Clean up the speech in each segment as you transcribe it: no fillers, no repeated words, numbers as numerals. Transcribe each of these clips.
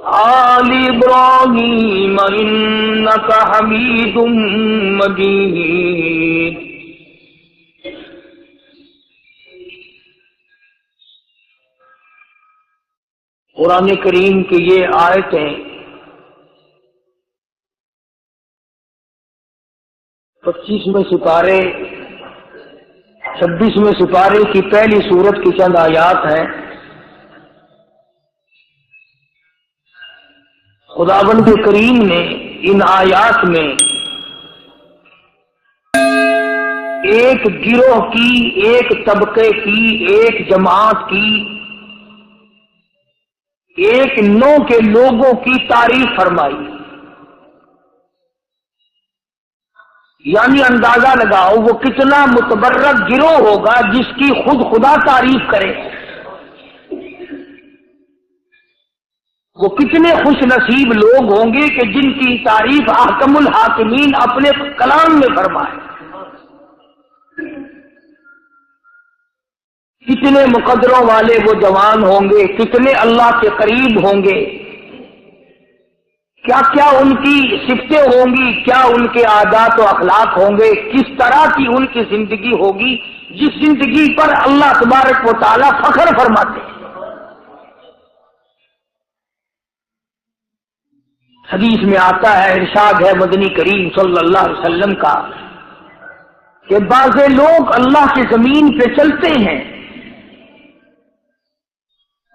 آل ابراہیم انک حمید مجید۔ قرآن کریم کی یہ آیتیں 25ویں سپارے 26ویں سپارے کی پہلی سورت کی چند آیات ہیں۔ خداوند کریم نے ان آیات میں ایک گروہ کی، ایک طبقے کی، ایک جماعت کی، ایک نوع کے لوگوں کی تعریف فرمائی۔ یعنی اندازہ لگاؤ وہ کتنا متبرک گروہ ہوگا جس کی خود خدا تعریف کرے، وہ کتنے خوش نصیب لوگ ہوں گے کہ جن کی تعریف احکم الحاکمین اپنے کلام میں فرمائے۔ کتنے مقدروں والے وہ جوان ہوں گے، کتنے اللہ کے قریب ہوں گے، کیا کیا ان کی صفتیں ہوں گی، کیا ان کے عادات و اخلاق ہوں گے، کس طرح کی ان کی زندگی ہوگی جس زندگی پر اللہ تبارک و تعالی فخر فرماتے ہیں۔ حدیث میں آتا ہے، ارشاد ہے مدنی کریم صلی اللہ علیہ وسلم کا کہ بعض لوگ اللہ کی زمین پہ چلتے ہیں،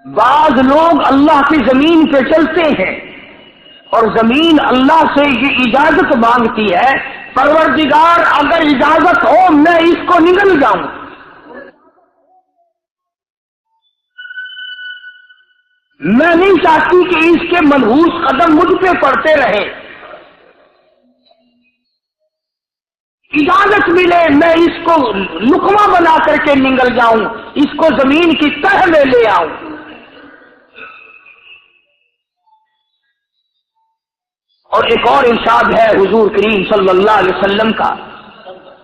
بعض لوگ اللہ کی زمین پہ چلتے ہیں اور زمین اللہ سے یہ اجازت مانگتی ہے، پروردگار اگر اجازت ہو میں اس کو نگل جاؤں۔ میں نہیں چاہتی کہ اس کے منحوس قدم مجھ پہ پڑتے رہیں، اجازت ملے میں اس کو لقمہ بنا کر کے نگل جاؤں، اس کو زمین کی تہ میں لے آؤں۔ اور ایک اور ارشاد ہے حضور کریم صلی اللہ علیہ وسلم کا،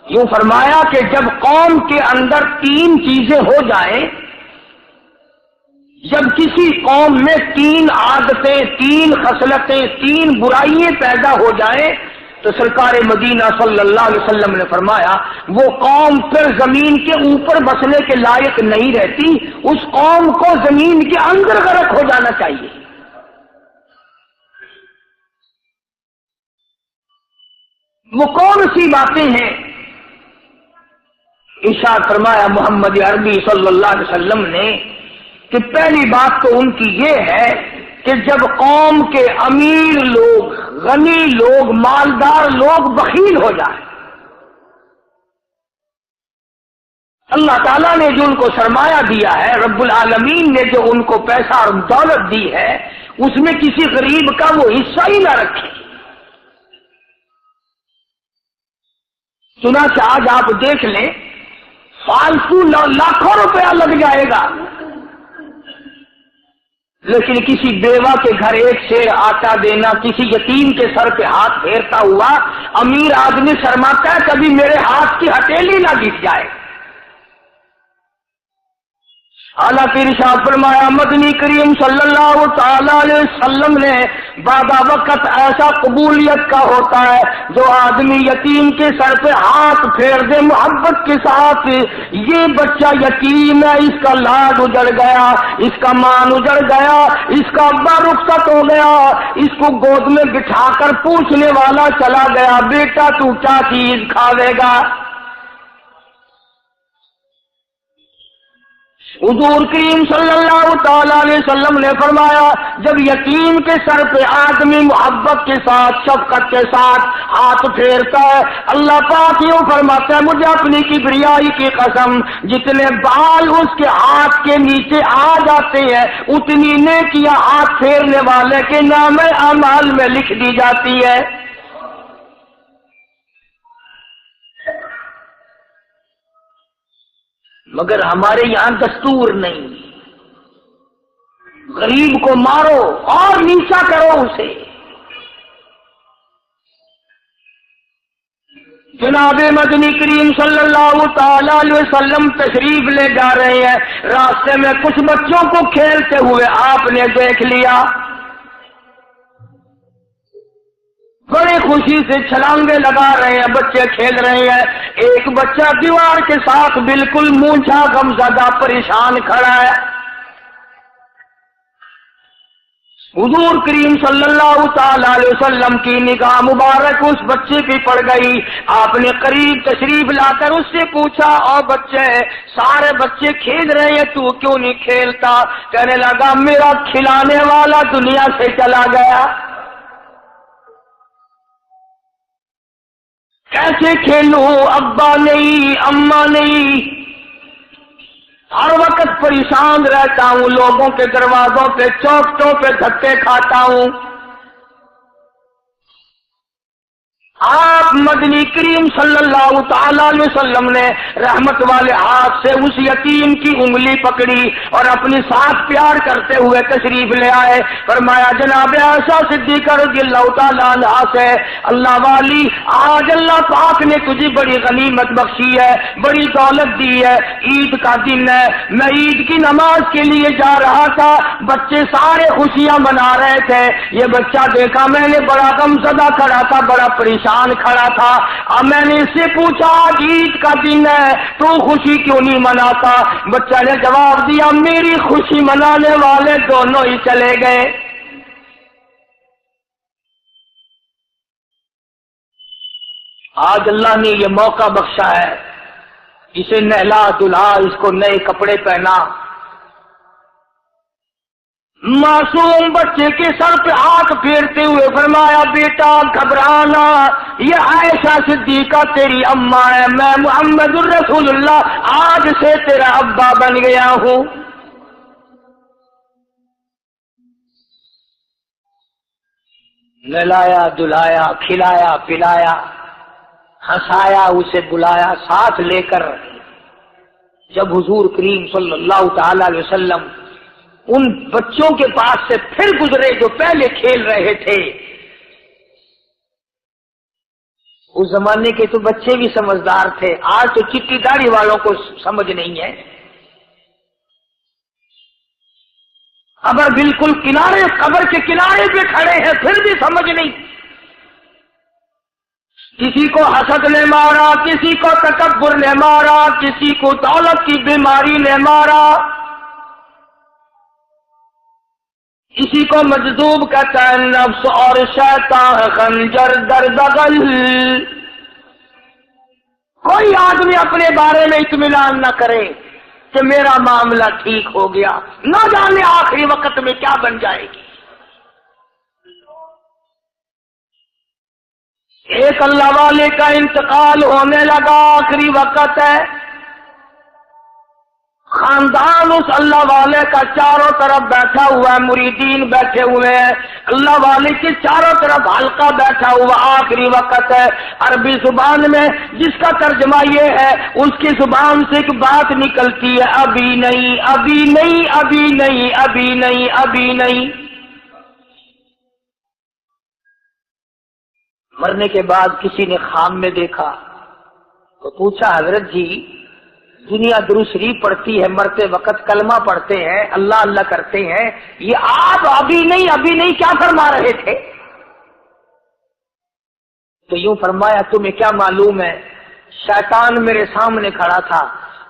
یوں فرمایا کہ جب قوم کے اندر 3 چیزیں ہو جائیں، جب کسی قوم میں 3 عادتیں، 3 خصلتیں، 3 برائیاں پیدا ہو جائیں تو سرکار مدینہ صلی اللہ علیہ وسلم نے فرمایا وہ قوم پھر زمین کے اوپر بسنے کے لائق نہیں رہتی، اس قوم کو زمین کے اندر غرق ہو جانا چاہیے۔ وہ کون سی باتیں ہیں؟ ارشاد فرمایا محمد عربی صلی اللہ علیہ وسلم نے کہ پہلی بات تو ان کی یہ ہے کہ جب قوم کے امیر لوگ، غنی لوگ، مالدار لوگ بخیل ہو جائیں، اللہ تعالیٰ نے جو ان کو سرمایہ دیا ہے، رب العالمین نے جو ان کو پیسہ اور دولت دی ہے، اس میں کسی غریب کا وہ حصہ ہی نہ رکھے۔ چنانچہ آج آپ دیکھ لیں فالتو لاکھوں روپیہ لگ جائے گا، لیکن کسی بیوہ کے گھر 1 سیر آٹا دینا، کسی یتیم کے سر پہ ہاتھ پھیرتا ہوا امیر آدمی شرماتا ہے کبھی میرے ہاتھ کی ہتھیلی نہ گر جائے۔ حالانکہ ارشاد فرمایا مدنی کریم صلی اللہ تعالی علیہ وسلم نے بعد وقت ایسا قبولیت کا ہوتا ہے جو آدمی یتیم کے سر پہ ہاتھ پھیر دے محبت کے ساتھ، یہ بچہ یتیم ہے، اس کا لاڈ اجڑ گیا، اس کا مان اجڑ گیا، اس کا ابا رخصت ہو گیا، اس کو گود میں بٹھا کر پوچھنے والا چلا گیا بیٹا تو کیا چیز کھاوے گا۔ حضور کریم صلی اللہ تعالی علیہ وسلم نے فرمایا جب یتیم کے سر پہ آدمی محبت کے ساتھ، شفقت کے ساتھ ہاتھ پھیرتا ہے، اللہ پاک یوں فرماتا ہے مجھے اپنی کبریائی کی قسم جتنے بال اس کے ہاتھ کے نیچے آ جاتے ہیں اتنی نیکیاں ہاتھ پھیرنے والے کے نام اعمال میں لکھ دی جاتی ہے۔ مگر ہمارے یہاں دستور نہیں، غریب کو مارو اور نیچا کرو اسے۔ جناب مدنی کریم صلی اللہ تعالی علیہ وسلم تشریف لے جا رہے ہیں، راستے میں کچھ بچوں کو کھیلتے ہوئے آپ نے دیکھ لیا، بڑی خوشی سے چھلانگے لگا رہے ہیں، بچے کھیل رہے ہیں۔ ایک بچہ دیوار کے ساتھ بالکل مونچھا غمزدہ پریشان کھڑا ہے۔ حضور کریم صلی اللہ تعالی علیہ وسلم کی نگاہ مبارک اس بچے پہ پڑ گئی۔ آپ نے قریب تشریف لا کر اس سے پوچھا، او بچے، سارے بچے کھیل رہے ہیں، تو کیوں نہیں کھیلتا؟ کہنے لگا، میرا کھلانے والا دنیا سے چلا گیا، کیسے کھیلوں؟ ابا نہیں، اماں نہیں، ہر وقت پریشان رہتا ہوں، لوگوں کے دروازوں پہ چوکٹوں پہ دھکے کھاتا ہوں۔ آپ مدنی کریم صلی اللہ تعالی علیہ وسلم نے رحمت والے ہاتھ سے اس یتیم کی انگلی پکڑی اور اپنی ساتھ پیار کرتے ہوئے تشریف لے آئے۔ فرمایا، جناب عائشہ صدیقہ رضی اللہ تعالی عنہا سے، اللہ والی، آج اللہ پاک نے تجھے بڑی غنیمت بخشی ہے، بڑی دولت دی ہے، عید کا دن ہے، میں عید کی نماز کے لیے جا رہا تھا، بچے سارے خوشیاں منا رہے تھے، یہ بچہ دیکھا میں نے، بڑا غمزدہ کھڑا تھا، بڑا پریشان کھڑا تھا۔ اب میں نے اس سے پوچھا، عید کا دن ہے، تو خوشی کیوں نہیں مناتا؟ بچہ نے جواب دیا، میری خوشی منانے والے دونوں ہی چلے گئے۔ آج اللہ نے یہ موقع بخشا ہے، اسے نہلا دھلا، اس کو نئے کپڑے پہنا، معصوم بچے کے سر پہ ہاتھ پھیرتے ہوئے فرمایا، بیٹا گھبرانا، یہ عائشہ صدیقہ تیری اماں ہے، میں محمد الرسول اللہ آج سے تیرا ابا بن گیا ہوں۔ نہلایا دلایا، کھلایا پلایا، ہنسایا، اسے بلایا ساتھ لے کر۔ جب حضور کریم صلی اللہ تعالی علیہ وسلم ان بچوں کے پاس سے پھر گزرے جو پہلے کھیل رہے تھے، اس زمانے کے تو بچے بھی سمجھدار تھے، آج تو چٹی داڑھی والوں کو سمجھ نہیں ہے۔ اگر بالکل کنارے، قبر کے کنارے پہ کھڑے ہیں پھر بھی سمجھ نہیں۔ کسی کو حسد نے مارا، کسی کو تکبر نے مارا، کسی کو دولت کی بیماری نے مارا، کسی کو مجذوب کہتا ہے، نفس اور شیطان خنجر در بغل۔ کوئی آدمی اپنے بارے میں اطمینان نہ کرے کہ میرا معاملہ ٹھیک ہو گیا، نہ جانے آخری وقت میں کیا بن جائے گی۔ ایک اللہ والے کا انتقال ہونے لگا، آخری وقت ہے، خاندان اس اللہ والے کا چاروں طرف بیٹھا ہوا ہے، مریدین بیٹھے ہوئے ہیں، اللہ والے کے چاروں طرف حلقہ بیٹھا ہوا، آخری وقت ہے۔ عربی زبان میں جس کا ترجمہ یہ ہے، اس کی زبان سے ایک بات نکلتی ہے، ابھی نہیں، ابھی نہیں، ابھی نہیں، ابھی نہیں، ابھی نہیں۔ مرنے کے بعد کسی نے خواب میں دیکھا تو پوچھا، حضرت جی دنیا درود شریف پڑھتی ہے، مرتے وقت کلمہ پڑھتے ہیں، اللہ اللہ کرتے ہیں، یہ آپ ابھی نہیں ابھی نہیں کیا فرما رہے تھے؟ تو یوں فرمایا، تمہیں کیا معلوم ہے، شیطان میرے سامنے کھڑا تھا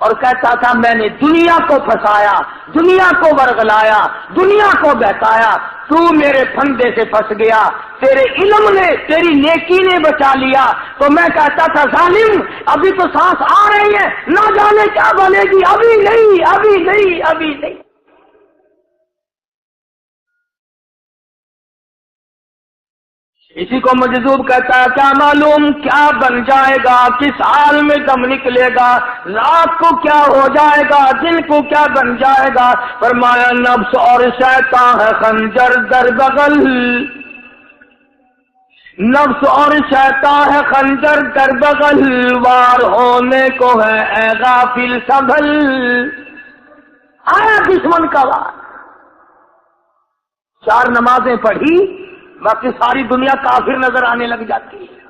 اور کہتا تھا، میں نے دنیا کو پھنسایا، دنیا کو ورغلایا، دنیا کو بہکایا، تو میرے پھندے سے پھنس گیا، تیرے علم نے، تیری نیکی نے بچا لیا۔ تو میں کہتا تھا، ظالم ابھی تو سانس آ رہی ہے، نہ جانے کیا بنے گی، ابھی نہیں، ابھی نہیں، ابھی نہیں۔ اسی کو مجذوب کہتا ہے، کیا معلوم کیا بن جائے گا، کس حال میں دم نکلے گا، رات کو کیا ہو جائے گا، دن کو کیا بن جائے گا۔ فرمایا، نفس اور شیطان ہے خنجر در بغل، نفس اور شیطان ہے خنجر در بغل، وار ہونے کو ہے اے غافل سنبھل۔ آیا دشمن کا وار، 4 نمازیں پڑھی، باقی ساری دنیا کافر نظر آنے لگ جاتی ہے،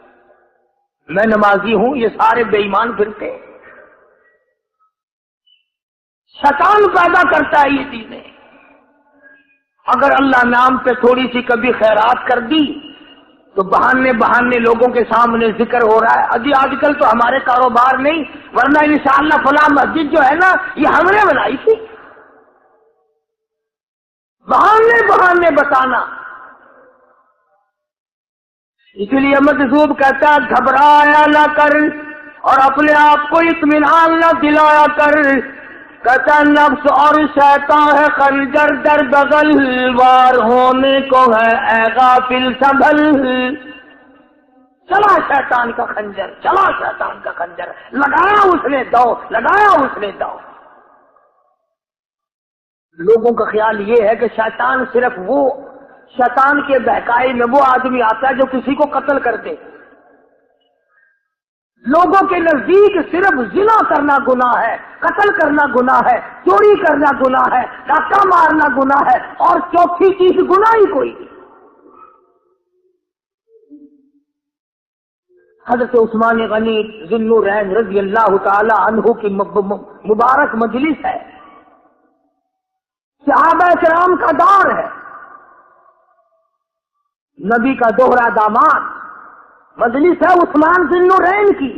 میں نمازی ہوں، یہ سارے بے ایمان پھرتے۔ شیطان پیدا کرتا ہے یہ چیزیں۔ اگر اللہ نام پہ تھوڑی سی کبھی خیرات کر دی تو بہانے بہانے لوگوں کے سامنے ذکر ہو رہا ہے، ابھی آج کل تو ہمارے کاروبار نہیں، ورنہ انشاءاللہ فلاں مسجد جو ہے نا یہ ہم نے بنائی تھی. بہانے بہانے بتانا. اس لیے مجذوب کہتا ہے گھبرایا نہ کر اور اپنے آپ کو اطمینان نہ دلایا کر. کہتا نفس اور شیطان ہے خنجر در بغل، وار ہونے کو ہے اے غافل سنبھل. چلا شیطان کا خنجر، چلا شیطان کا خنجر، لگایا اس نے دو، لگایا اس نے دو. لوگوں کا خیال یہ ہے کہ شیطان صرف وہ، شیطان کے بہکائی میں وہ آدمی آتا ہے جو کسی کو قتل کر دے. لوگوں کے نزدیک صرف زنا کرنا گناہ ہے، قتل کرنا گناہ ہے، چوری کرنا گناہ ہے، ڈاکہ مارنا گناہ ہے، اور چوتھی چیز گناہ ہی کوئی نہیں. حضرت عثمان غنی ذی النورین رضی اللہ تعالی عنہ کی مبارک مجلس ہے، صحابہ کرام کا دور ہے، نبی کا دوہرا داماد، مجلس ہے عثمان ذی النورین کی.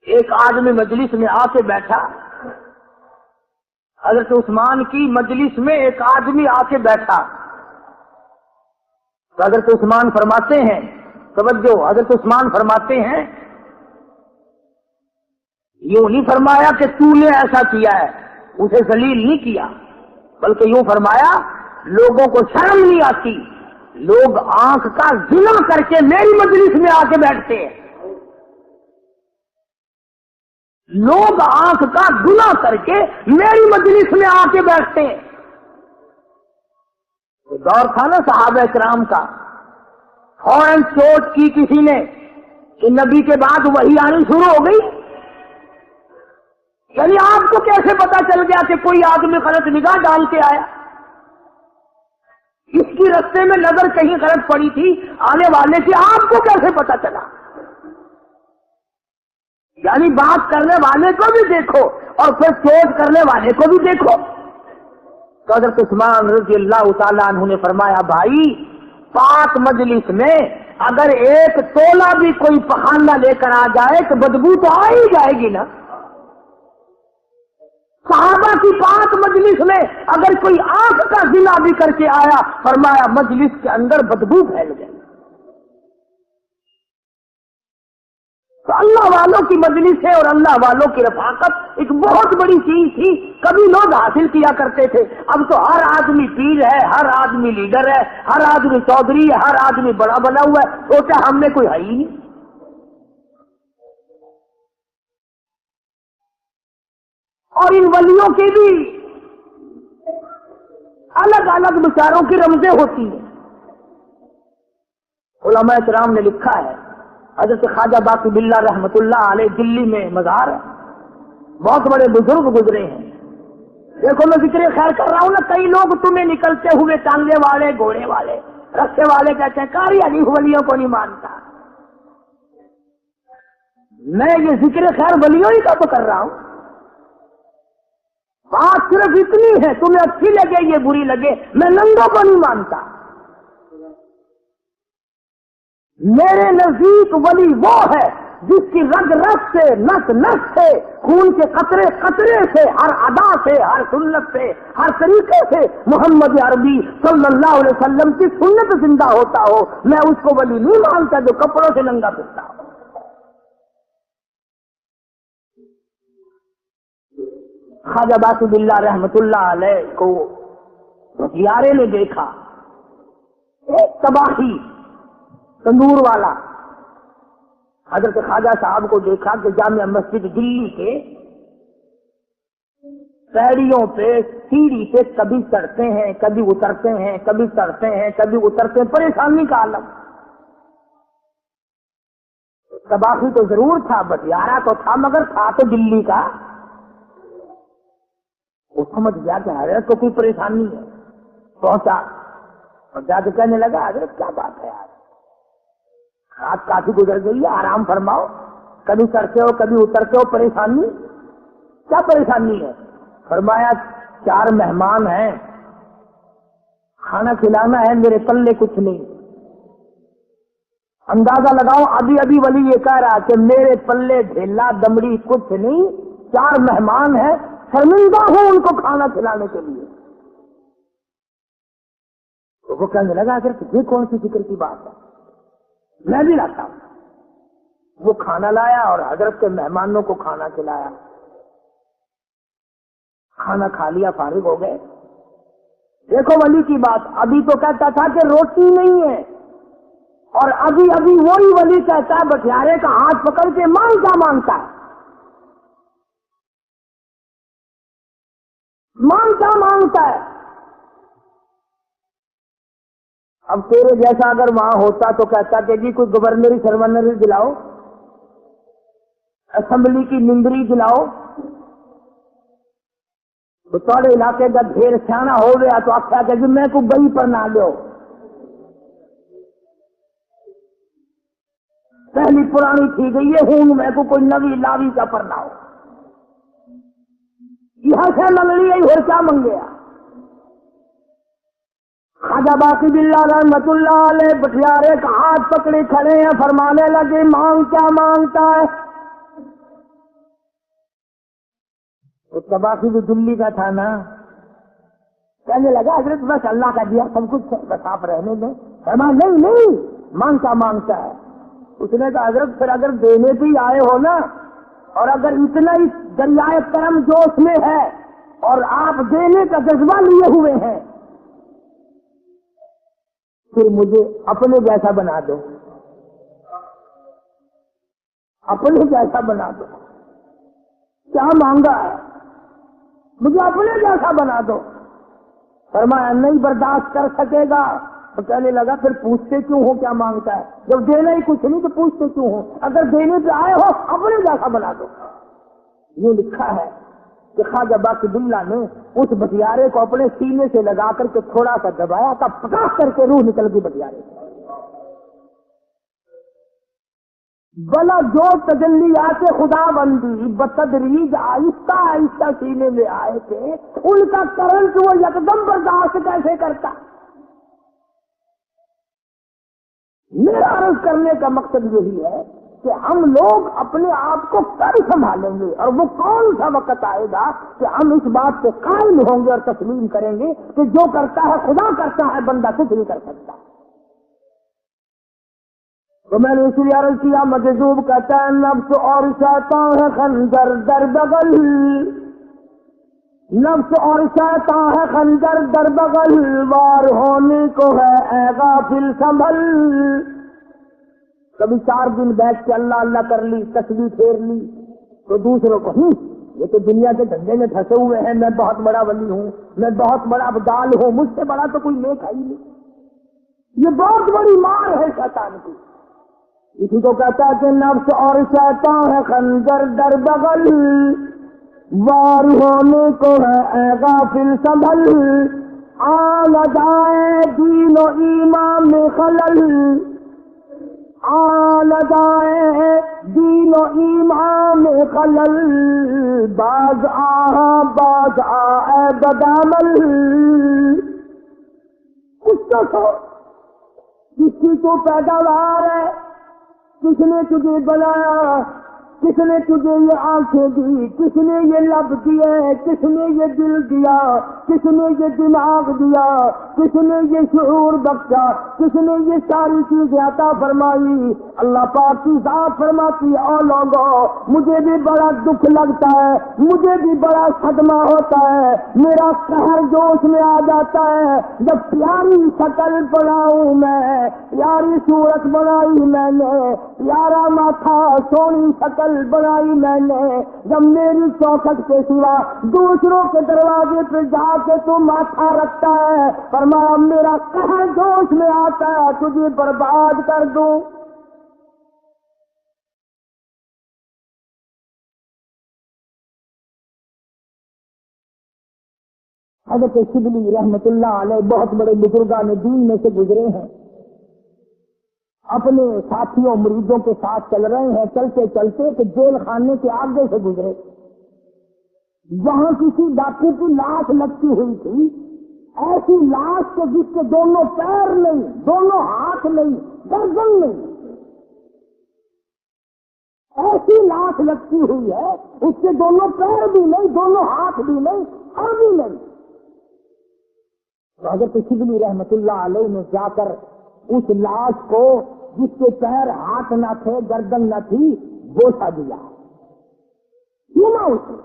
ایک آدمی مجلس میں آ کے بیٹھا، حضرت عثمان کی مجلس میں ایک آدمی آ کے بیٹھا. تو حضرت عثمان فرماتے ہیں، توجہ، حضرت عثمان فرماتے ہیں، یوں نہیں فرمایا کہ تو نے ایسا کیا ہے، اسے ذلیل نہیں کیا، بلکہ یوں فرمایا لوگوں کو شرم نہیں آتی، لوگ آنکھ کا زنا کر کے میری مجلس میں آ کے بیٹھتے ہیں، لوگ آنکھ کا گناہ کر کے میری مجلس میں آ کے بیٹھتے ہیں. دور تھا نا صحابہ کرام کا، فوراً سوچ کی کسی نے کہ نبی کے بعد وحی آنی شروع ہو گئی. یعنی آپ کو کیسے پتا چل گیا کہ کوئی آدمی غلط نگاہ ڈال کے آیا؟ اس کی رستے میں نظر کہیں غلط پڑی تھی آنے والے کی، آپ کو کیسے پتا چلا؟ یعنی بات کرنے والے کو بھی دیکھو اور پھر سوچ کرنے والے کو بھی دیکھو. تو حضرت عثمان رضی اللہ تعالیٰ عنہ نے فرمایا بھائی، پاک مجلس میں اگر ایک تولا بھی کوئی پخانہ لے کر آ جائے تو بدبو تو آ ہی جائے گی نا. صحابہ کی پاک مجلس میں اگر کوئی آنکھ کا زنا بھی کر کے آیا، فرمایا مجلس کے اندر بدبو پھیل گئی. تو اللہ والوں کی مجلس ہے اور اللہ والوں کی رفاقت ایک بہت بڑی چیز تھی، کبھی لوگ حاصل کیا کرتے تھے. اب تو ہر آدمی پیر ہے، ہر آدمی لیڈر ہے، ہر آدمی چودھری ہے، ہر آدمی بڑا بنا ہوا ہے، سوچا ہم نے کوئی ہے ہی نہیں. اور ان ولیوں کی بھی الگ الگ بیچاروں کی رمزیں ہوتی ہیں. علماء کرام نے لکھا ہے، حضرت خواجہ باقی باللہ رحمت اللہ علیہ دلی میں مزار ہے، بہت بڑے بزرگ گزرے ہیں. دیکھو میں ذکر خیر کر رہا ہوں نا، کئی لوگ تمہیں نکلتے ہوئے ٹانگے والے، گھوڑے والے، رسے والے کہتے ہیں قاری علی ولیوں کو نہیں مانتا. میں یہ ذکر خیر ولیوں ہی کا تو کر رہا ہوں. بات صرف اتنی ہے، تمہیں اچھی لگے یہ بری لگے، میں ننگوں کو نہیں مانتا. میرے نزدیک ولی وہ ہے جس کی رگ رگ سے، نس نس سے، خون کے قطرے قطرے سے، ہر ادا سے، ہر سنت سے، ہر طریقے سے محمد عربی صلی اللہ علیہ وسلم کی سنت زندہ ہوتا ہو. میں اس کو ولی نہیں مانتا جو کپڑوں سے ننگا پھرتا ہو. خواجہ باقی باللہ رحمت اللہ علیہ کو ہتھیارے نے دیکھا، ایک تباہی تندور والا. حضرت خواجہ صاحب کو دیکھا کہ جامع مسجد دلی کے سیڑھیوں پہ، سیڑھی پہ کبھی چڑھتے ہیں، کبھی اترتے ہیں، کبھی چڑھتے ہیں، کبھی اترتے ہیں، پریشانی کا عالم. تباہی تو ضرور تھا، بٹیارہ تو تھا، مگر تھا تو دلی کا. وہ سمجھ گیا کہ حضرت کو کوئی پریشانی ہے. پہنچا اور جا کے کہنے لگا حضرت کیا بات ہے یار، رات کافی گزر گئی ہے، آرام فرماؤ، کبھی چڑھتے ہو کبھی اترتے ہو، پریشانی کیا پریشانی ہے؟ فرمایا 4 مہمان ہیں، کھانا کھلانا ہے، میرے پلے کچھ نہیں. اندازہ لگاؤ، ابھی ابھی ولی یہ کہہ رہا کہ میرے پلے ڈھیلا دمڑی کچھ نہیں، 4 مہمان ہیں، شرمندہ ہوں ان کو کھانا کھلانے کے لیے. تو وہ کہنے لگا کہ یہ کون سی فکر کی بات ہے، میں بھی لاتا ہوں. وہ کھانا لایا اور حضرت کے مہمانوں کو کھانا کھلایا. کھانا کھا لیا، فارغ ہو گئے. دیکھو ولی کی بات، ابھی تو کہتا تھا کہ روٹی نہیں ہے، اور ابھی ابھی وہی ولی کہتا ہے بٹیارے کا ہاتھ پکڑ کے مانگتا مانگتا ہے، مانگتا مانگتا ہے. اب تیرے جیسا اگر وہاں ہوتا تو کہتا کہ جی کوئی گورنری سرورنری دلاؤ، اسمبلی کی ممبری دلاؤ. تو تھوڑے علاقے کا ڈھیر سیاح ہو گیا تو آپ کیا کہ جی میں کو گئی پر نہ لو، پہلی پرانی تھی گئی ہے ہوں میں کو کوئی نوی لاوی کا پر نہ ہو. یہاں سے منگ لی اور کیا منگیا. خواجہ باقی باللہ رحمت اللہ علیہ بٹیارے کا ہاتھ پکڑے کھڑے ہیں، فرمانے لگے مانگ کیا مانگتا ہے. اس کا باقی بھی دلی کا تھا نا، کہنے لگا حضرت بس اللہ کا دیا سب کچھ بس آپ رہنے دیں. فرمایا نہیں نہیں، مانگتا مانگتا ہے. اس نے کہا حضرت پھر اگر دینے بھی آئے ہو نا، اور اگر اتنا ہی دریائے کرم جوش میں ہے اور آپ دینے کا جذبہ لیے ہوئے ہیں، پھر مجھے اپنے جیسا بنا دو، اپنے جیسا بنا دو. کیا مانگا ہے؟ مجھے اپنے جیسا بنا دو. فرمایا نہیں برداشت کر سکے گا. تو کہنے لگا پھر پوچھتے کیوں ہو کیا مانگتا ہے، جب دینا ہی کچھ نہیں تو پوچھتے کیوں ہو، اگر دینے پہ آئے ہو اپنے جیسا بنا دو. یہ لکھا ہے کہ خواجہ باقی باللہ نے اس بٹیارے کو اپنے سینے سے لگا کر کے تھوڑا سا دبایا تھا، پٹاخ کر کے روح نکل گئی بٹیارے سے. بلا جو تجلیات خدا بندی بتدریج آہستہ آہستہ سینے میں آئے تھے، ان کا کرنٹ وہ یکدم برداشت کیسے کرتا. میرا عرض کرنے کا مقصد یہی ہے کہ ہم لوگ اپنے آپ کو کر سنبھالیں گے، اور وہ کون سا وقت آئے گا کہ ہم اس بات پہ قائم ہوں گے اور تسلیم کریں گے کہ جو کرتا ہے خدا کرتا ہے، بندہ کچھ نہیں کر سکتا. تو میں نے اس لیے عرض کیا، مجذوب کہتا ہے نفس اور شیطان ہے خنجر در بغل، نفس اور شیطان ہے خنجر در بغل، وار ہونے کو ہے اے غافل سنبھل. کبھی 4 دن بیٹھ کے اللہ اللہ کر لی، تسبیح پھیر لی، تو دوسروں کو یہ تو دنیا کے دھندے میں پھنسے ہوئے ہیں، میں بہت بڑا ولی ہوں، میں بہت بڑا ابدال ہوں، مجھ سے بڑا تو کوئی نیک ہے ہی نہیں. یہ بہت بڑی مار ہے شیطان کی. اسی کو کہتا ہے کہ نفس اور شیطان ہے خنجر در بغل، وار ہونے کو ہے اے غافل سنبھل، آ لگائے دین و ایمان میں خلل، آ لگائے دین و ایمان میں خلل، باز آ اے بدعمل. کچھ تو سو جس کی تو پیداوار ہے، کس نے تجھے بنایا، کس نے تجھے یہ آنکھیں دی، کس نے یہ لب دیے، کس نے یہ دل دیا، کس نے یہ دماغ دیا، کس نے یہ شعور بخشا، کس نے یہ ساری چیزیں عطا فرمائی. اللہ پاک کی ذات فرماتی ہے او لوگوں مجھے بھی بڑا دکھ لگتا ہے، مجھے بھی بڑا صدمہ ہوتا ہے، میرا قہر جوش میں آ جاتا ہے جب پیاری شکل بناؤں میں، پیاری صورت بنائی میں نے، پیارا ماتھا سونی شکل بنائی میں نے، جب میری چوکھٹ کے سوا دوسروں کے دروازے پہ جا کے تو ماتھا رکھتا ہے، فرمایا میرا قہر جوش میں آتا ہے تجھے برباد کر دوں. حضرت شبلی رحمت اللہ علیہ بہت بڑے بزرگان دین میں سے گزرے ہیں، اپنے ساتھیوں مریدوں کے ساتھ چل رہے ہیں، چلتے چلتے کہ جیل خانے کے آگے سے گزرے، وہاں کسی ڈاکو کی لاش لٹکی ہوئی تھی، ایسی لاش کہ جس کے دونوں پیر نہیں، دونوں ہاتھ نہیں، گردن نہیں، ایسی لاش لٹکی ہوئی ہے، اس کے دونوں پیر بھی نہیں، دونوں ہاتھ بھی نہیں، اور بھی نہیں۔ تو حضرت شبلی رحمت اللہ علیہ نے جا کر اس لاش کو جس کے پیر ہاتھ نہ تھے، گردن نہ تھی، بوسا دیا، سینا اسے۔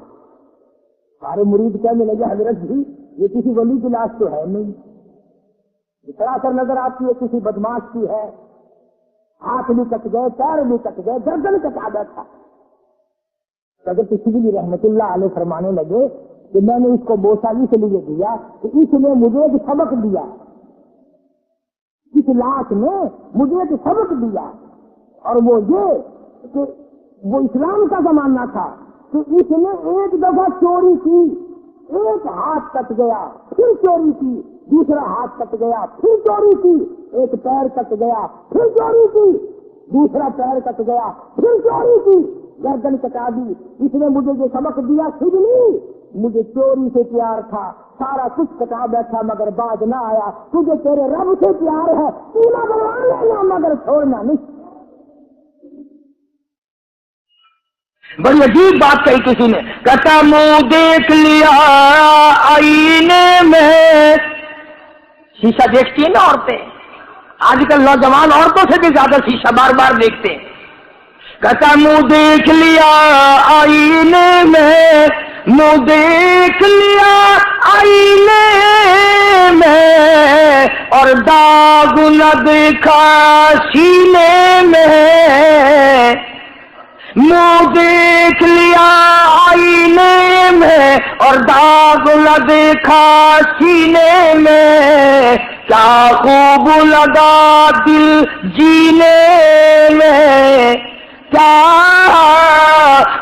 سارے مرید کہنے لگے حضرت جی یہ کسی ولی کی لاش تو ہے نہیں، سراسر نظر آتی ہے کسی بدماش کی ہے، ہاتھ بھی کٹ گئے، پیر بھی کٹ گئے، گردن کٹا بیٹھا۔ حضرت شبلی رحمت اللہ علیہ فرمانے لگے کہ میں نے اس کو بوسا اس لیے دیا کہ اس نے مجھے ایک سبق دیا، اس لاش نے مجھے ایک سبق دیا، اور وہ یہ کہ وہ اسلام کا زمانہ تھا کہ اس نے ایک دفعہ چوری کی، ایک ہاتھ کٹ گیا، پھر چوری کی، دوسرا ہاتھ کٹ گیا، پھر چوری کی، ایک پیر کٹ گیا، پھر چوری کی، دوسرا پیر کٹ گیا، پھر چوری کی، گردن کٹا دی۔ اس نے مجھے جو سبق دیا سجنی، مجھے چوری سے پیار تھا، سارا کچھ کٹا بیٹھا مگر باز نہ آیا، تجھے تیرے رب سے پیار ہے، سینا بنوا لینا مگر چھوڑنا نہیں۔ بڑی عجیب بات کہی کسی نے، کہتا منہ دیکھ لیا آئینے میں، شیشہ دیکھتی ہیں نا عورتیں، آج کل نوجوان عورتوں سے بھی زیادہ شیشہ بار بار دیکھتے ہیں۔ کہتا منہ دیکھ لیا آئینے میں، منہ دیکھ لیا آئینے میں، اور داغ نہ دیکھا سینے میں، منہ دیکھ لیا آئینے میں اور داغ نہ دیکھا سینے میں، کیا خوب لگا دل جینے میں، کیا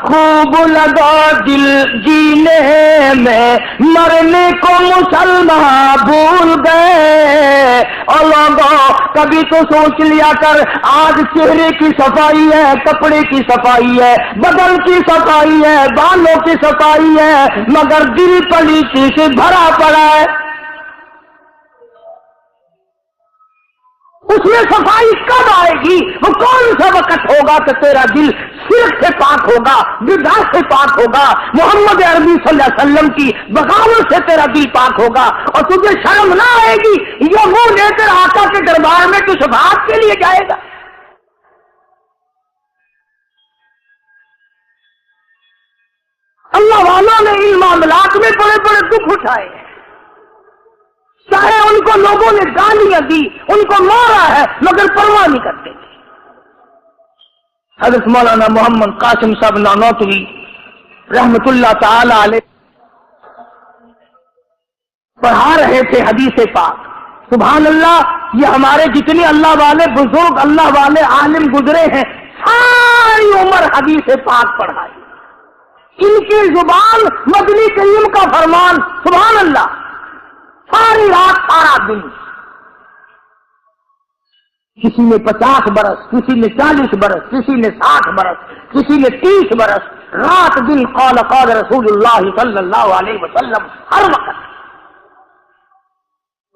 خوب لگا دل جینے میں، مرنے کو مسلمان بھول گئے۔ اور لوگوں کبھی تو سوچ لیا کر، آج چہرے کی صفائی ہے، کپڑے کی صفائی ہے، بدن کی صفائی ہے، بالوں کی صفائی ہے، مگر دل پلیتی سے بھرا پڑا ہے۔ اس میں صفائی کب آئے گی؟ وہ کون سا وقت ہوگا کہ تیرا دل شرک سے پاک ہوگا، بدعت سے پاک ہوگا، محمد عربی صلی اللہ علیہ وسلم کی بغاوت سے تیرا دل پاک ہوگا، اور تجھے شرم نہ آئے گی یہ منہ لے کر آقا کے دربار میں تو شفاعت کے لیے جائے گا۔ اللہ والوں نے ان معاملات میں بڑے بڑے دکھ اٹھائے ہیں، چاہے ان کو لوگوں نے گالیاں دی، ان کو مارا ہے، مگر پرواہ نہیں کرتے تھے۔ حضرت مولانا محمد قاسم صاحب نانوتوی رحمت اللہ تعالی علیہ پڑھا رہے تھے حدیث پاک۔ سبحان اللہ، یہ ہمارے جتنے اللہ والے بزرگ، اللہ والے عالم گزرے ہیں، ساری عمر حدیث پاک پڑھائی، ان کی زبان مدنی کریم کا فرمان، سبحان اللہ، ساری رات سارا دن، کسی نے 50 برس، کسی نے 40 برس، کسی نے 60 برس، کسی نے 30 برس، رات دن قال قال رسول اللہ صلی اللہ علیہ وسلم ہر وقت۔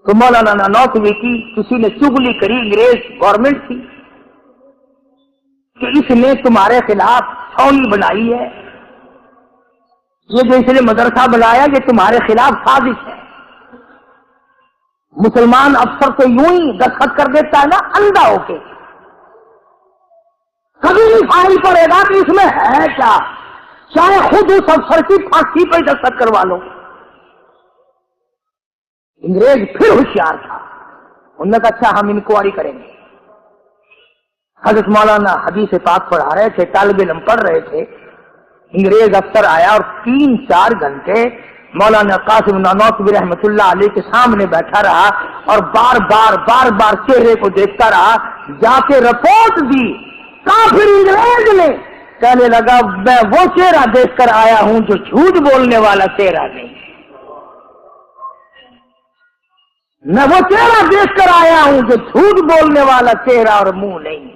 تو مولانا نانوتوی کی کسی نے چغلی کری، انگریز گورنمنٹ کی کہ اس نے تمہارے خلاف چھاؤنی بنائی ہے، یہ جو اس نے مدرسہ بنایا یہ تمہارے خلاف سازش ہے۔ مسلمان افسر تو یوں ہی دستخط کر دیتا ہے نا اندھا ہو کے، کبھی نہیں فائل پڑے گا کہ اس میں ہے کیا، چاہے خود اس افسر کی پھانسی پہ دستخط کروا لو۔ انگریز پھر ہوشیار تھا، انہوں نے کہا اچھا ہم انکوائری کریں گے۔ حضرت مولانا حدیث پاک پڑھا رہے تھے، طالب علم پڑھ رہے تھے، انگریز افسر آیا اور 3-4 گھنٹے مولانا قاسم نانوتوی رحمت اللہ علیہ کے سامنے بیٹھا رہا اور بار بار چہرے کو دیکھتا رہا، جا کے رپورٹ دی کافر انگریز نے، کہنے لگا میں وہ چہرہ دیکھ کر آیا ہوں جو جھوٹ بولنے والا چہرہ نہیں، میں وہ چہرہ دیکھ کر آیا ہوں جو جھوٹ بولنے والا چہرہ اور منہ نہیں۔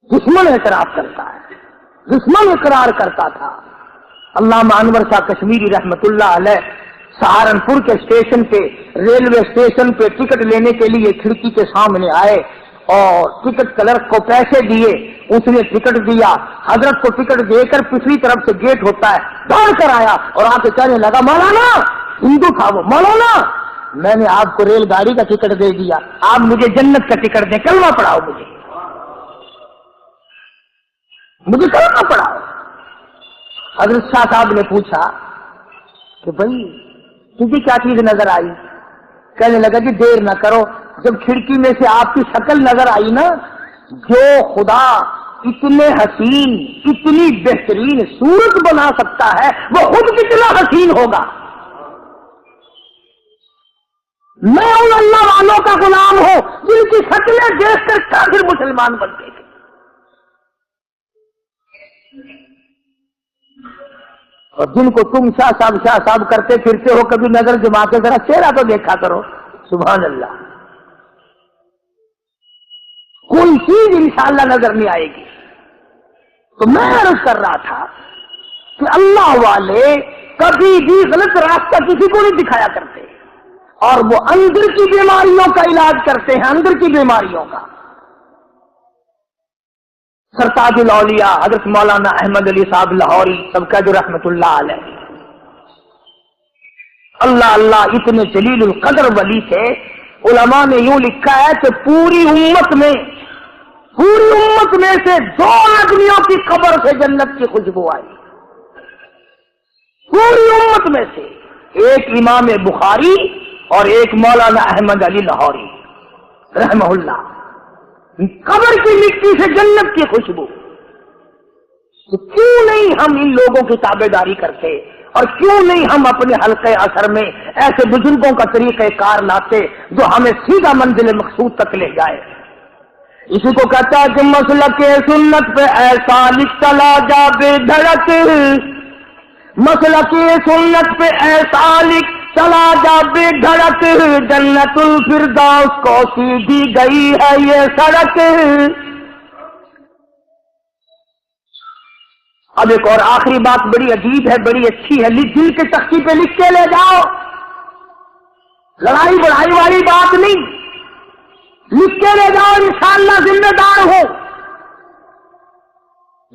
دشمن اعتراف کرتا ہے، دشمن اقرار کرتا تھا۔ علامہ انور شاہ کشمیری رحمت اللہ علیہ سہارنپور کے اسٹیشن پہ، ریلوے اسٹیشن پہ ٹکٹ لینے کے لیے کھڑکی کے سامنے آئے اور ٹکٹ کلرک کو پیسے دیے، اس نے ٹکٹ دیا، حضرت کو ٹکٹ دے کر پچھلی طرف سے گیٹ ہوتا ہے، دوڑ کر آیا اور آ کے کہنے لگا مولانا، ہندو تھا وہ، مولانا میں نے آپ کو ریل گاڑی کا ٹکٹ دے دیا، آپ مجھے جنت کا ٹکٹ دیں، کلمہ پڑھاؤ مجھے کلمہ پڑھاؤ۔ حضرت شاہ صاحب نے پوچھا کہ بھائی تجھے کیا چیز نظر آئی؟ کہنے لگا کہ دیر نہ کرو، جب کھڑکی میں سے آپ کی شکل نظر آئی نا، جو خدا اتنے حسین اتنی بہترین صورت بنا سکتا ہے وہ خود کتنا حسین ہوگا۔ میں ان اللہ والوں کا غلام ہوں جن کی شکلیں دیکھ کر کافر مسلمان بنتے تھے۔ اور جن کو تم شاہ صاحب کرتے پھرتے ہو، کبھی نظر جما کے ذرا چہرہ تو دیکھا کرو۔ سبحان اللہ، کوئی چیز انشاءاللہ نظر نہیں آئے گی۔ تو میں عرض کر رہا تھا کہ اللہ والے کبھی بھی غلط راستہ کسی کو نہیں دکھایا کرتے، اور وہ اندر کی بیماریوں کا علاج کرتے ہیں، اندر کی بیماریوں کا۔ سرتاج الاولیاء حضرت مولانا احمد علی صاحب لاہوری سب کا جو رحمت اللہ علیہ، اللہ اللہ اتنے جلیل القدر ولی تھے۔ علماء نے یوں لکھا ہے کہ پوری امت میں سے 2 آدمیوں کی قبر سے جنت کی خوشبو آئی، پوری امت میں سے، ایک امام بخاری اور ایک مولانا احمد علی لاہوری رحمہ اللہ، قبر کی مٹی سے جنت کی خوشبو۔ تو کیوں نہیں ہم ان لوگوں کی تابع داری کرتے، اور کیوں نہیں ہم اپنے حلقے اثر میں ایسے بزرگوں کا طریقہ کار لاتے جو ہمیں سیدھا منزل مقصود تک لے جائے۔ اسی کو کہتا ہے کہ مسلک سنت پہ ایسا لکھ چلا جا بے دھڑک، مسلک سنت پہ ایسا لکھ چلا جا بے دھڑک، جنت الفردوس کو سیدھی گئی ہے یہ سڑک۔ اب ایک اور آخری بات بڑی عجیب ہے، بڑی اچھی ہے، دل کے تختی پہ لکھ کے لے جاؤ، لڑائی بڑھائی والی بات نہیں، لکھ کے لے جاؤ، انشاءاللہ ذمہ دار ہو۔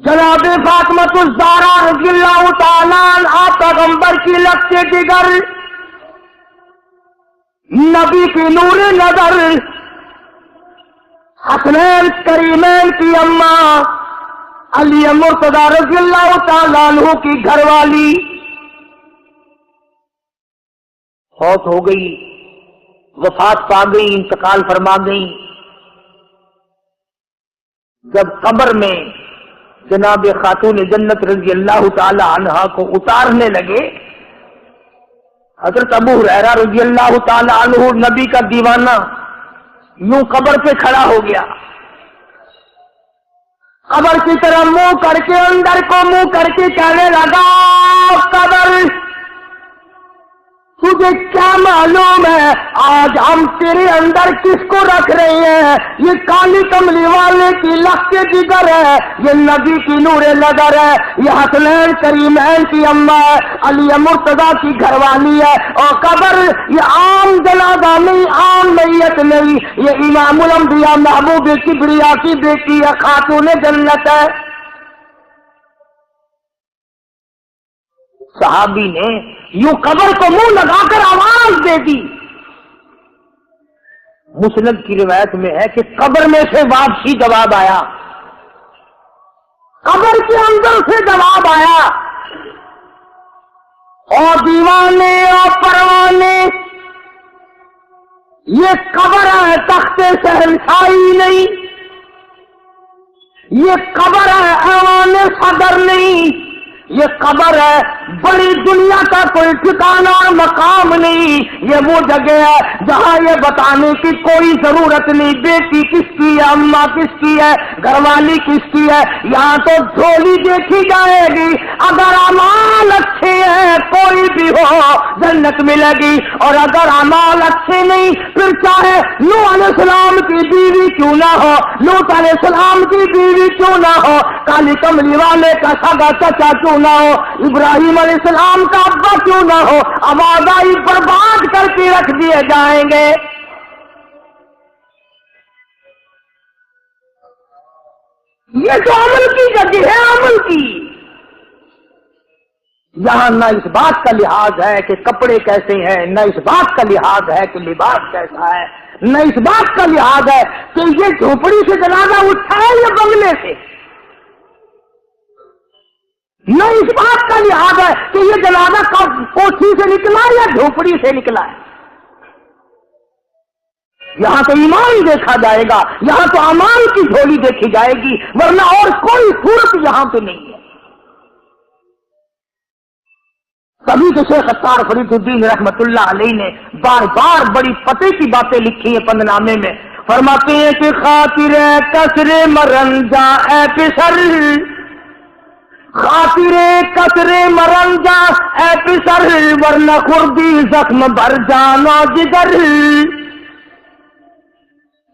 جناب فاطمۃ الزہرا رضی اللہ تعالیٰ عنہا پیغمبر کی لگتے جگر، نبی کی نور نظر، حسنین کریمین کی اماں، علی مرتضی رضی اللہ تعالیٰ عنہ کی گھر والی فوت ہو گئی، وفات پا گئی، انتقال فرما گئی۔ جب قبر میں جناب خاتون جنت رضی اللہ تعالی عنہا کو اتارنے لگے، حضرت ابو ہریرہ رضی اللہ تعالی عنہ نبی کا دیوانہ یوں قبر پہ کھڑا ہو گیا، قبر کی طرح منہ کر کے، اندر کو منہ کر کے کہنے لگا، قبر تجھے کیا معلوم ہے آج ہم تیرے اندر کس کو رکھ رہے ہیں؟ یہ کالی کملی والے کی لخت جگر ہے، یہ نبی کی نور نظر ہے، یہ حسنین کریمین کی اماں ہے، علی مرتضی کی گھر والی ہے۔ اور قبر یہ عام جنازہ نہیں، عام میت نہیں، یہ امام الانبیاء محبوب کبریا کی بیٹی ہے، خاتون جنت ہے۔ صحابی نے یوں قبر کو منہ لگا کر آواز دے دی۔ مسند کی روایت میں ہے کہ قبر میں سے واپسی جواب آیا، قبر کے اندر سے جواب آیا، اور دیوانے اور پروانے، یہ قبر ہے تخت شہنشاہی نہیں، یہ قبر ہے ایوان صدر نہیں، یہ قبر ہے بڑی دنیا کا کوئی ٹھکانہ اور مقام نہیں، یہ وہ جگہ ہے جہاں یہ بتانے کی کوئی ضرورت نہیں بیٹی کس کی ہے، اماں کس کی ہے، گھر والی کس کی ہے، یہاں تو جھولی دیکھی جائے گی، اگر اعمال اچھے ہیں کوئی بھی ہو جنت ملے گی، اور اگر اعمال اچھے نہیں پھر چاہے نوح علیہ السلام کی بیوی کیوں نہ ہو، لوط علیہ السلام کی بیوی کیوں نہ ہو، کالی کملی والے کا سگا چچا کیوں نہ ہو، ابراہیم علیہ السلام کا ابا کیوں نہ ہو، آبادی برباد کر کے رکھ دیے جائیں گے۔ یہ تو عمل کی جگہ ہے، عمل کی۔ یہاں نہ اس بات کا لحاظ ہے کہ کپڑے کیسے ہیں، نہ اس بات کا لحاظ ہے کہ لباس کیسا ہے، نہ اس بات کا لحاظ ہے کہ یہ جھوپڑی سے جنازہ اٹھا ہے یا بنگلے سے، نہ اس بات کا لحاظ ہے کہ یہ جنازہ کوٹھی سے نکلا یا جھوپڑی سے نکلا ہے۔ یہاں تو ایمان دیکھا جائے گا، یہاں تو اعمال کی جھولی دیکھی جائے گی، ورنہ اور کوئی صورت یہاں پہ نہیں ہے۔ تبھی تو شیخ ستار فرید الدین رحمت اللہ علیہ نے بار بار بڑی پتے کی باتیں لکھی ہیں پند نامے میں، فرماتے ہیں کہ خاطر کسر مرنجا اے پسر، خاطر کسر مرنجا اے پسر، ورنہ خردی زخم بھر جانا جگر۔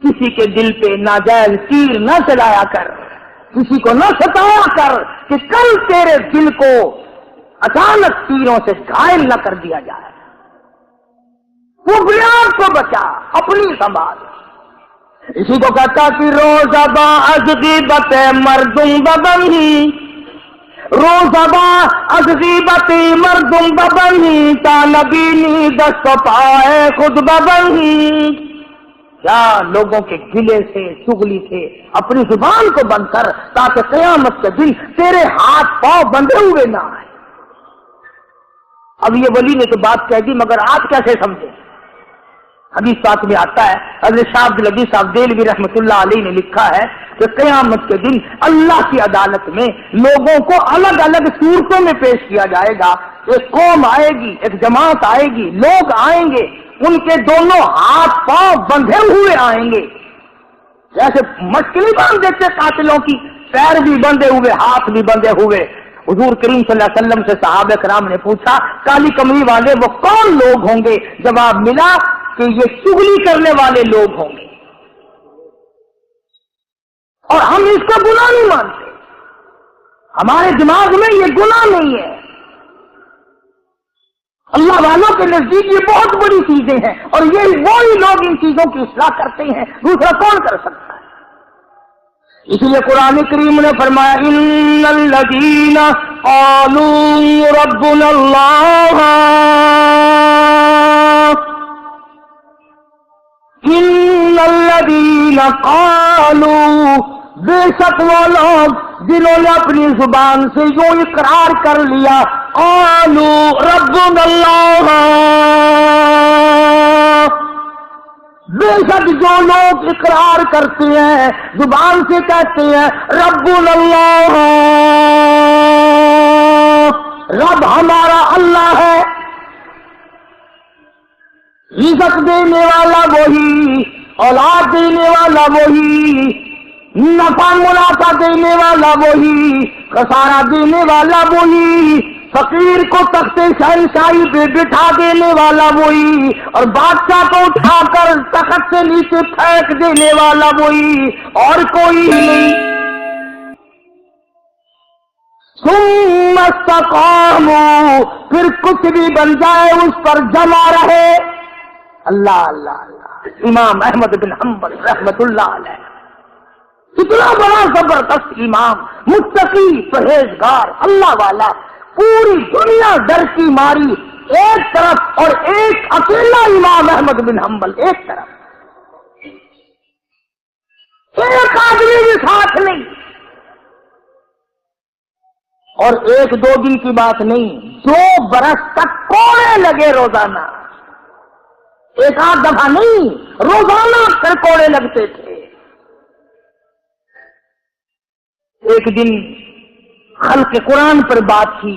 کسی کے دل پہ ناجائز تیر نہ چلایا کر، کسی کو نہ ستایا کر کہ کل تیرے دل کو اچانک تیروں سے گھائل نہ کر دیا جائے۔ وہ بنیاد کو بچا، اپنی سنبھال۔ اسی کو کہتا کہ روزہ با از غیبت مردم ببنی، روزہ با از غیبت مردم ببنی، تا نبینی دست پائے خود ببنی۔ کیا لوگوں کے گلے سے چغلی سے اپنی زبان کو بند کر، تاکہ قیامت کے دن تیرے ہاتھ پاؤں بندھے ہوئے نہ آئے۔ اب یہ ولی نے تو بات کہہ دی، مگر آپ کیسے سمجھے؟ حدیث پاک میں آتا ہے، حضرت شاہ عبد العزیز صاحب دہلوی رحمۃ اللہ علیہ نے لکھا ہے کہ قیامت کے دن اللہ کی عدالت میں لوگوں کو الگ الگ صورتوں میں پیش کیا جائے گا۔ ایک قوم آئے گی، ایک جماعت آئے گی، لوگ آئیں گے، ان کے دونوں ہاتھ پاؤں بندھے ہوئے آئیں گے، جیسے مشکل باندھ دیتے قاتلوں کی، پیر بھی بندھے ہوئے، ہاتھ بھی بندھے ہوئے۔ حضور کریم صلی اللہ علیہ وسلم سے صحابہ کرام نے پوچھا کالی کمری والے وہ کون لوگ ہوں گے؟ جواب ملا کہ یہ چغلی کرنے والے لوگ ہوں گے، اور ہم اس کو گناہ نہیں مانتے، ہمارے دماغ میں یہ گناہ نہیں ہے۔ اللہ والوں کے نزدیک یہ بہت بڑی چیزیں ہیں، اور یہ وہی لوگ ان چیزوں کی اصلاح کرتے ہیں، دوسرا کون کر سکتا ہے؟ اس لیے قرآن کریم نے فرمایا ان الذین قالوا ربنا اللہ، ان الذین قالوا، بے شک وہ لوگ جنہوں نے اپنی زبان سے یوں اقرار کر لیا، قالوا ربنا اللہ، بے شک جو لوگ اقرار کرتے ہیں، زبان سے کہتے ہیں ربنا اللہ، رب ہمارا اللہ ہے، رزق دینے والا وہی، اولاد دینے والا وہی، نفع منافع دینے والا وہی، خسارہ دینے والا وہی، فقیر کو تخت شہنشاہی پہ بٹھا دینے والا وہی، اور بادشاہ کو اٹھا کر تخت سے نیچے پھینک دینے والا وہی، اور کوئی نہیں۔ ثم استقاموا، پھر کچھ بھی بن جائے اس پر جمع رہے۔ اللہ اللہ اللہ، امام احمد بن حنبل رحمت اللہ علیہ، کتنا بڑا زبردست امام، متقی، پرہیزگار، اللہ والا، پوری دنیا ڈر کی ماری ایک طرف، اور ایک اکیلا امام احمد بن حنبل ایک طرف، ایک آدمی بھی ساتھ نہیں، اور ایک دو دن کی بات نہیں، 2 برس تک کوڑے لگے روزانہ، ایک آدھ دفعہ نہیں، روزانہ کوڑے لگتے تھے۔ ایک دن خلق قرآن پر بات تھی،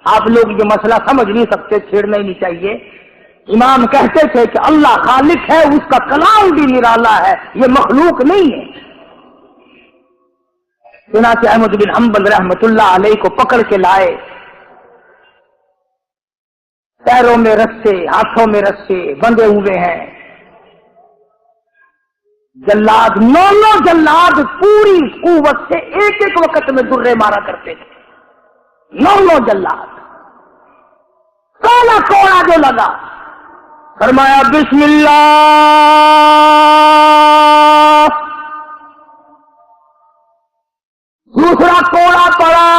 آپ لوگ یہ مسئلہ سمجھ نہیں سکتے، چھیڑنا ہی نہیں چاہیے۔ امام کہتے تھے کہ اللہ خالق ہے، اس کا کلام بھی نرالا ہے، یہ مخلوق نہیں ہے۔ چنانچہ احمد بن حنبل رحمت اللہ علیہ کو پکڑ کے لائے، پیروں میں رسے، ہاتھوں میں رسے بندھے ہوئے ہیں، جلاد 9 جلاد پوری قوت سے ایک ایک وقت میں درے مارا کرتے تھے، 9 جلاد، پہلا کوڑا جو لگا فرمایا بسم اللہ، کوڑا پڑا،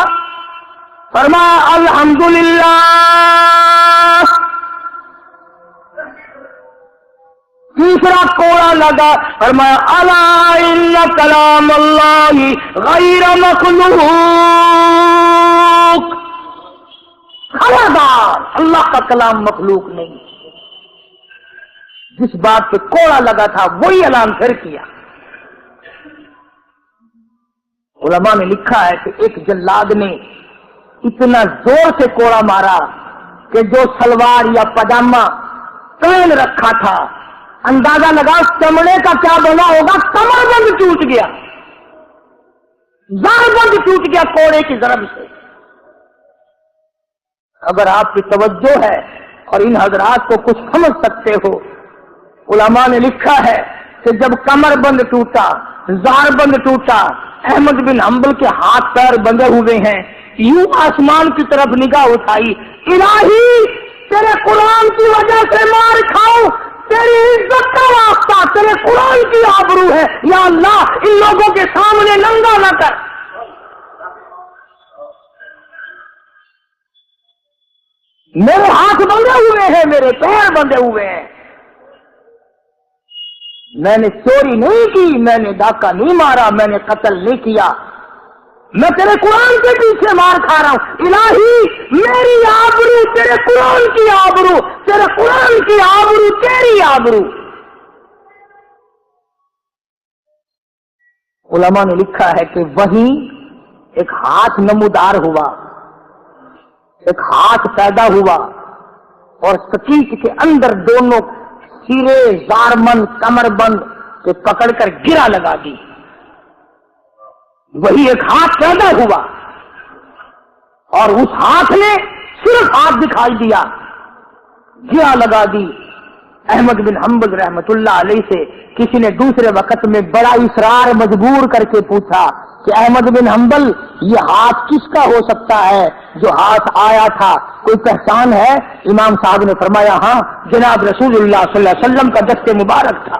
فرمایا الحمدللہ۔ تیسرا کوڑا لگا، فرمایا الا ان کلام اللہ غیر مخلوق، خبردار اللہ کا کلام مخلوق نہیں۔ جس بات پہ کوڑا لگا تھا وہی اعلان پھر کیا۔ علماء نے لکھا ہے کہ ایک جلاد نے اتنا زور سے کوڑا مارا کہ جو سلوار یا پاجامہ پہن رکھا تھا، اندازہ لگا چمڑے کا کیا بنا ہوگا، کمر بند ٹوٹ گیا، زار بند ٹوٹ گیا کوڑے کی ضرب سے۔ اگر آپ کی توجہ ہے اور ان حضرات کو کچھ سمجھ سکتے ہو، علماء نے لکھا ہے کہ جب کمر بند ٹوٹا، زار بند ٹوٹا، احمد بن حنبل کے ہاتھ پیر بندھے ہوئے ہیں، یوں آسمان کی طرف نگاہ اٹھائی، الہی تیرے قرآن کی وجہ سے مار کھاؤ، تیری عزت کا واسطہ، تیرے قرآن کی آبرو ہے، یا اللہ ان لوگوں کے سامنے ننگا نہ کر۔ میرے ہاتھ بندھے ہوئے ہیں، میرے پیر بندھے ہوئے ہیں، میں نے چوری نہیں کی، میں نے ڈاکہ نہیں مارا، میں نے قتل نہیں کیا، میں تیرے قرآن کے پیچھے مار کھا رہا ہوں، الہی میری آبرو تیرے قرآن کی آبرو، تیرے قرآن کی آبرو تیری آبرو۔ علماء نے لکھا ہے کہ وہیں ایک ہاتھ نمودار ہوا، ایک ہاتھ پیدا ہوا اور سکیت کے اندر دونوں سیرے زارمند کمر بند کے پکڑ کر گرا لگا دی۔ وہی ایک ہاتھ پیدا ہوا اور اس ہاتھ نے صرف ہاتھ دکھائی دیا، گرا لگا دی۔ احمد بن حنبل رحمت اللہ علیہ سے کسی نے دوسرے وقت میں بڑا اصرار مجبور کر کے پوچھا کہ احمد بن حنبل یہ ہاتھ کس کا ہو سکتا ہے جو ہاتھ آیا تھا، کوئی پہچان ہے؟ امام صاحب نے فرمایا ہاں، جناب رسول اللہ صلی اللہ علیہ وسلم کا دست مبارک تھا۔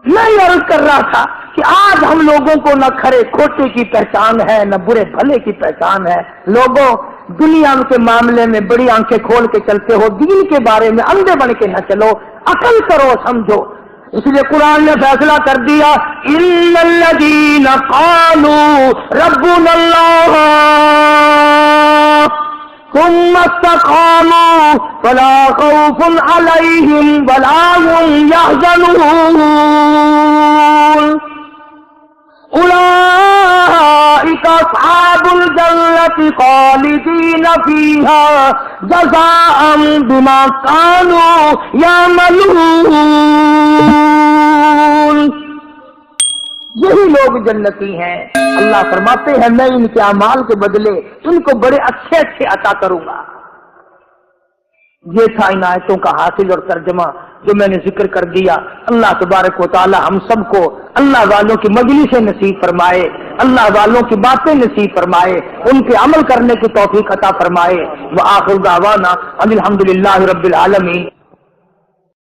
میں یہ عرض کر رہا تھا کہ آج ہم لوگوں کو نہ کھرے کھوٹے کی پہچان ہے، نہ برے بھلے کی پہچان ہے۔ لوگوں دنیا کے معاملے میں بڑی آنکھیں کھول کے چلتے ہو، دین کے بارے میں اندھے بن کے نہ چلو، عقل کرو، سمجھو۔ اس لیے قرآن نے فیصلہ کر دیا ان الذین قالوا ربنا اللہ ثم استقاموا فلا خوف علیہم ولا هم يحزنون اولئک اصحاب الجنة خالدین فیہا جزاء بما كانوا یعملون۔ یہی لوگ جنتی ہیں، اللہ فرماتے ہیں میں ان کے اعمال کے بدلے ان کو بڑے اچھے اچھے عطا کروں گا۔ یہ تھا ان آیتوں کا حاصل اور ترجمہ جو میں نے ذکر کر دیا۔ اللہ تبارک و تعالی ہم سب کو اللہ والوں کی مجلسیں نصیب فرمائے، اللہ والوں کی باتیں نصیب فرمائے، ان کے عمل کرنے کی توفیق عطا فرمائے۔ وآخر دعوانا ان الحمدللہ رب العالمین۔